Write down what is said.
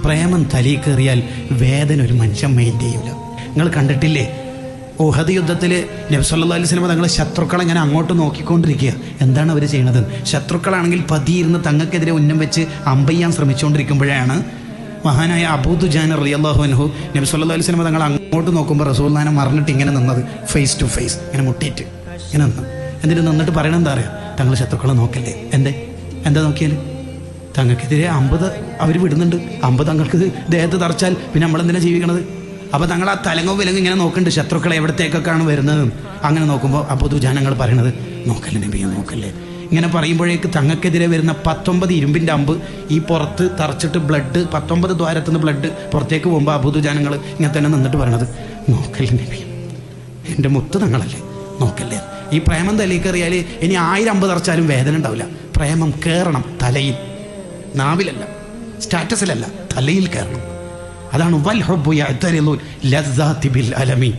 പ്രേമം തലയിൽ കയറിയാൽ വേദന ഒരു മനുഷ്യൻ മൈൻഡ് ചെയ്യൂല. നിങ്ങൾ കണ്ടിട്ടില്ലേ ഉഹദ് യുദ്ധത്തിൽ നബി സല്ലല്ലാഹു അലൈഹി വസല്ലം തങ്ങളെ ശത്രുക്കളെ ഇങ്ങനെ അങ്ങോട്ട് നോക്കിക്കൊണ്ടിരിക്കുക. എന്താണ് അവർ ചെയ്യുന്നത്? ശത്രുക്കളാണെങ്കിൽ പതിയിരുന്ന് തങ്ങൾക്കെതിരെ ഉന്നം വെച്ച് അമ്പയ്യാൻ ശ്രമിച്ചുകൊണ്ടിരിക്കുമ്പോഴാണ് മഹാനായ അബൂ ദുജാന റളിയല്ലാഹു അൻഹു നബി സല്ലല്ലാഹു അലൈഹി വസല്ലം തങ്ങൾ അങ്ങോട്ട് നോക്കുമ്പോൾ റസൂലുള്ളാഹിനെ മറന്നിട്ട് ഇങ്ങനെ നിന്നത്, ഫേസ് ടു ഫേസ് ഇങ്ങനെ മുട്ടിയിട്ട് ഇങ്ങനെ നിന്ന്. എന്നിട്ട് നിന്നിട്ട് പറയണത് എന്താ അറിയാം? തങ്ങൾ ശത്രുക്കളെ നോക്കല്ലേ. എന്താ നോക്കിയാൽ തങ്ങൾക്കെതിരെ 50 അവർ വിടുന്നുണ്ട്. 50 തങ്ങൾക്ക് ദേഹത്ത് തറച്ചാൽ പിന്നെ നമ്മളെന്തിനാ ജീവിക്കണത്? അപ്പോൾ തങ്ങൾ ആ തലങ്ങോ വിലങ്ങോ ഇങ്ങനെ നോക്കുന്നുണ്ട് ശത്രുക്കളെ എവിടത്തേക്കൊക്കെയാണ് വരുന്നത്. അങ്ങനെ നോക്കുമ്പോൾ അബൂ ദുജാനങ്ങൾ പറയണത് നോക്കല്ലേ നബിയെ നോക്കല്ലേ. ഇങ്ങനെ പറയുമ്പോഴേക്ക് തങ്ങൾക്കെതിരെ വരുന്ന 19 ഇരുമ്പിൻ്റെ അമ്പ് ഈ പുറത്ത് തറച്ചിട്ട് ബ്ലഡ് 19 ദ്വാരത്തുനിന്ന് ബ്ലഡ് പുറത്തേക്ക് പോകുമ്പോൾ അബൂ ദുജാനങ്ങൾ ഇങ്ങനെ തന്നെ നിന്നിട്ട് പറയണത് നോക്കല്ലേ നബി, എൻ്റെ മുത്ത് തങ്ങളല്ലേ നോക്കല്ലേ. ഈ പ്രേമം തലയിൽ കയറിയാൽ ഇനി 1000 അമ്പ് തറച്ചാലും വേദന ഉണ്ടാവില്ല. പ്രേമം കയറണം തലയിൽ, നാവിലല്ല, സ്റ്റാറ്റസിലല്ല, തലയിൽ കയറണം. അതാണ് വൽ ഹുബ്ബു യഅ്തരിളു ലദ്ദാതി ബിൽ അലമി.